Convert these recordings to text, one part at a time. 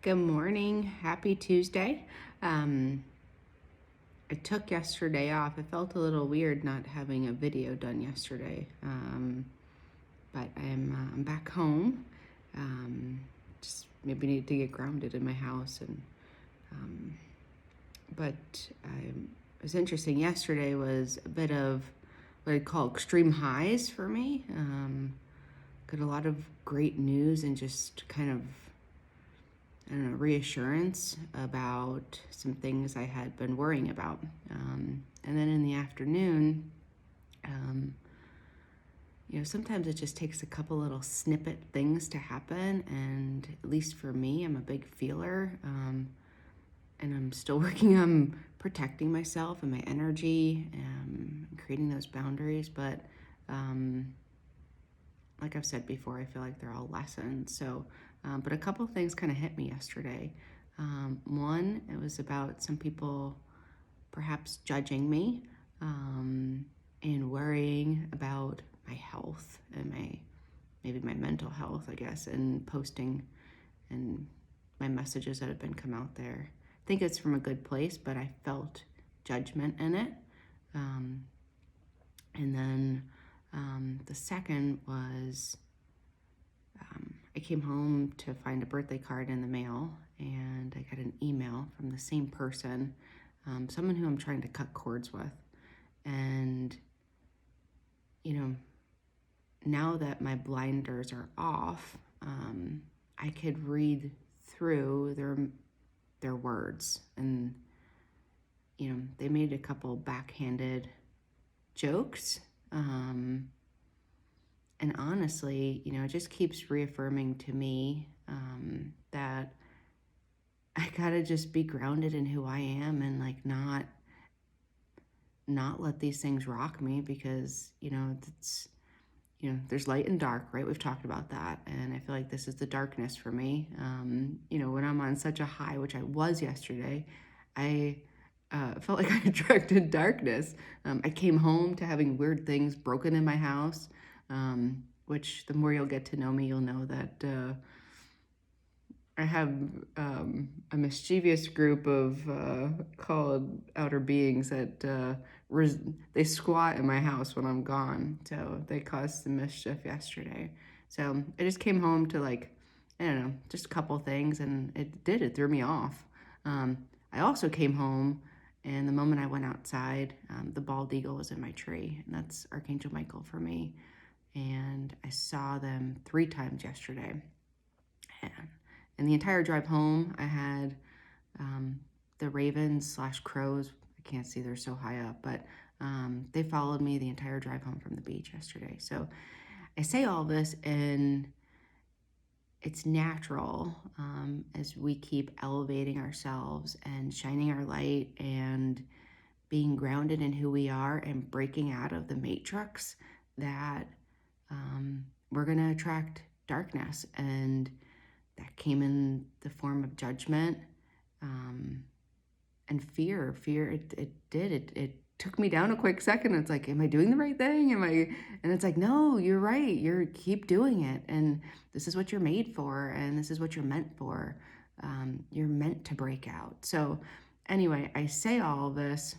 Good morning. Happy Tuesday. Um, I took yesterday off. It felt a little weird not having a video done yesterday, but I'm back home. Just maybe need to get grounded in my house, um, but it was interesting. Yesterday was a bit of what I'd call extreme highs for me. Got a lot of great news and just kind of I don't know, reassurance about some things I had been worrying about. And then in the afternoon, um, sometimes it just takes a couple little snippet things to happen. And at least for me, I'm a big feeler. And I'm still working on protecting myself and my energy, creating those boundaries. But like I've said before, I feel like they're all lessons. But a couple of things kind of hit me yesterday. One, it was about some people perhaps judging me and worrying about my health and maybe my mental health, I guess, and posting and my messages that have been come out there. I think it's from a good place, but I felt judgment in it. And then the second was I came home to find a birthday card in the mail, and I got an email from the same person, someone who I'm trying to cut cords with. And, now that my blinders are off, I could read through their words. And, they made a couple backhanded jokes. And honestly, it just keeps reaffirming to me that I gotta just be grounded in who I am and not let these things rock me because it's there's light and dark, right? We've talked about that, and I feel like this is the darkness for me. When I'm on such a high, which I was yesterday, I felt like I attracted darkness. I came home to having weird things broken in my house. Which the more you'll get to know me, you'll know that I have a mischievous group of called outer beings that they squat in my house when I'm gone. So they caused some mischief yesterday. So I just came home to I don't know, just a couple things, and it threw me off. I also came home, and the moment I went outside, the bald eagle was in my tree, and that's Archangel Michael for me. And I saw them 3 times yesterday. And the entire drive home, I had the ravens/crows. I can't see, they're so high up, but they followed me the entire drive home from the beach yesterday. So I say all this, and it's natural as we keep elevating ourselves and shining our light and being grounded in who we are and breaking out of the matrix that we're going to attract darkness. And that came in the form of judgment and fear. It took me down a quick second. It's like, am I doing the right thing? And it's like, no, you're right. Keep doing it. And this is what you're made for. And this is what you're meant for. You're meant to break out. So anyway, I say all of this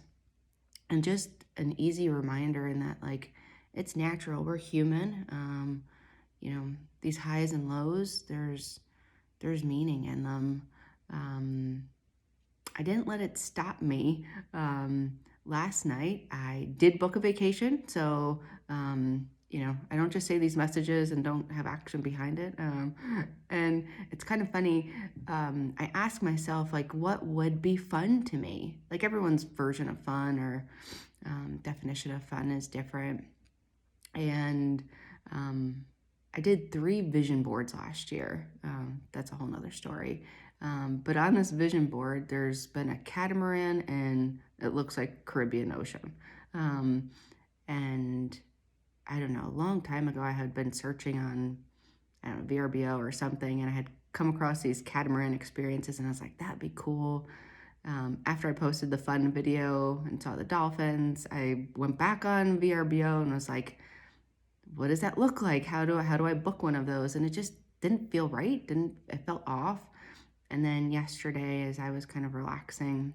and just an easy reminder in that, it's natural. We're human. These highs and lows, there's meaning in them. I didn't let it stop me. Last night, I did book a vacation. So, I don't just say these messages and don't have action behind it. And it's kind of funny. I ask myself, what would be fun to me? Everyone's version of fun or definition of fun is different. And I did 3 vision boards last year. That's a whole nother story. But on this vision board, there's been a catamaran and it looks like Caribbean Ocean. And I don't know, a long time ago, I had been searching on, VRBO or something, and I had come across these catamaran experiences, and I was like, that'd be cool. After I posted the fun video and saw the dolphins, I went back on VRBO and was like, what does that look like? How do I book one of those? And it just didn't feel right. It felt off. And then yesterday, as I was kind of relaxing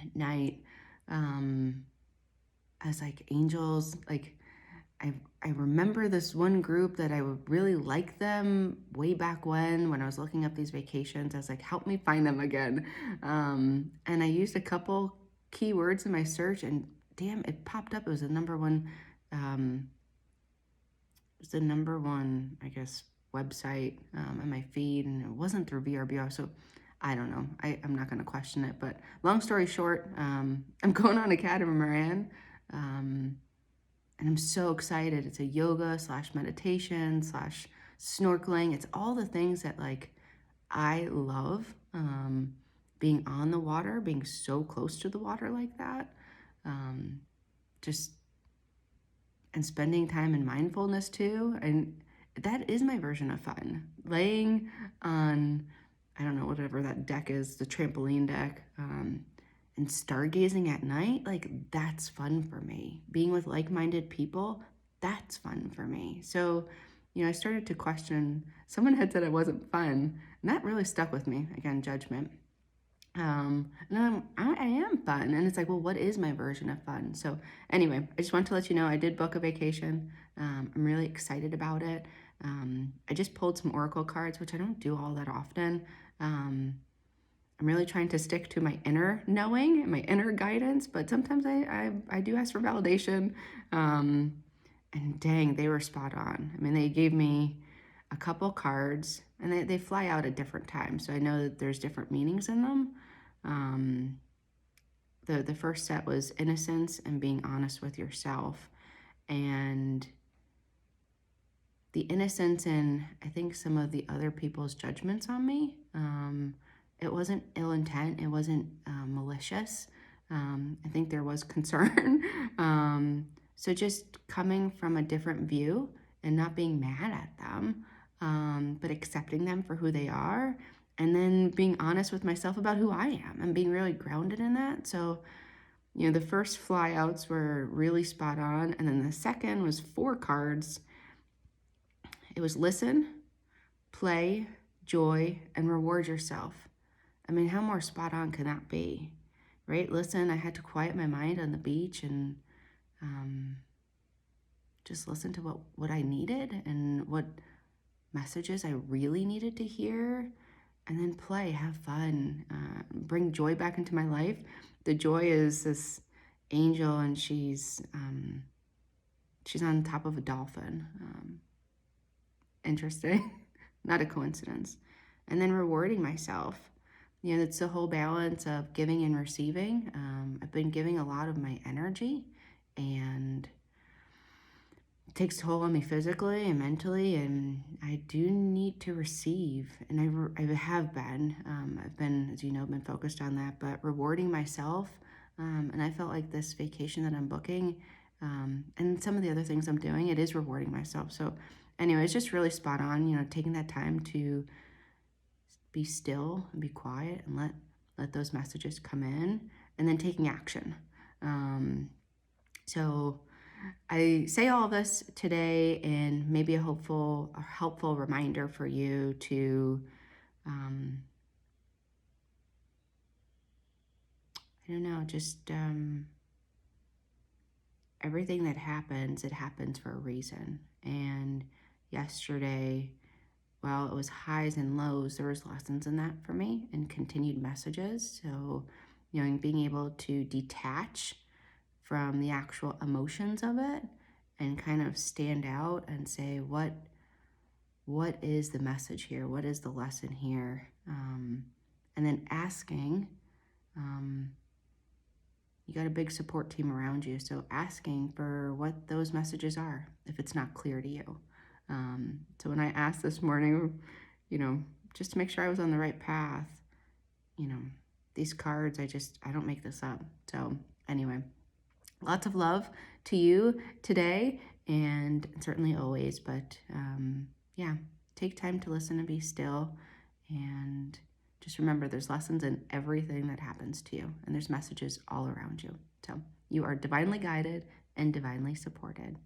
at night, I was like, angels, like, I remember this one group that I would really like them way back when I was looking up these vacations. I was like, help me find them again. And I used a couple keywords in my search, and damn, it popped up. It was the number one, I guess, website on my feed, and it wasn't through VRBO. So I don't know. I'm not going to question it. But long story short, I'm going on a catamaran. And I'm so excited. It's a yoga / meditation / snorkeling. It's all the things that like I love. Being on the water, being so close to the water like that. Just and spending time in mindfulness too. And that is my version of fun. Laying on, I don't know, whatever that deck is, the trampoline deck, and stargazing at night, like that's fun for me. Being with like-minded people, that's fun for me. So, I started to question, someone had said I wasn't fun, and that really stuck with me. Again, judgment. And I am fun. And it's like, well, what is my version of fun? So anyway, I just want to let you know, I did book a vacation. I'm really excited about it. I just pulled some Oracle cards, which I don't do all that often. I'm really trying to stick to my inner knowing and my inner guidance, but sometimes I do ask for validation. And dang, they were spot on. I mean, they gave me a couple cards, and they fly out at different times, so I know that there's different meanings in them. The first set was innocence and being honest with yourself, and the innocence in, I think, some of the other people's judgments on me. It wasn't ill intent. It wasn't malicious. I think there was concern. So just coming from a different view and not being mad at them, but accepting them for who they are, and then being honest with myself about who I am and being really grounded in that. So, the first flyouts were really spot on, and then the second was 4 cards. It was listen, play, joy, and reward yourself. I mean, how more spot on can that be, right? Listen, I had to quiet my mind on the beach and just listen to what I needed and what messages I really needed to hear. And then play, have fun, bring joy back into my life. The joy is this angel, and she's on top of a dolphin. Interesting. Not a coincidence. And then rewarding myself. It's the whole balance of giving and receiving. I've been giving a lot of my energy, and it takes a toll on me physically and mentally, and I do need to receive, and I have been. I've been, as you know, been focused on that, but rewarding myself, and I felt like this vacation that I'm booking, and some of the other things I'm doing, it is rewarding myself. So anyway, it's just really spot on, taking that time to be still and be quiet and let those messages come in, and then taking action. So I say all of this today in maybe a helpful reminder for you to, I don't know, just everything that happens, it happens for a reason. And yesterday, while it was highs and lows, there was lessons in that for me and continued messages. So, being able to detach from the actual emotions of it and kind of stand out and say, what is the message here? What is the lesson here? And then asking, you got a big support team around you, so asking for what those messages are if it's not clear to you. So when I asked this morning, just to make sure I was on the right path, these cards, I don't make this up. So anyway, lots of love to you today, and certainly always, but yeah, take time to listen and be still, and just remember there's lessons in everything that happens to you, and there's messages all around you. So you are divinely guided and divinely supported.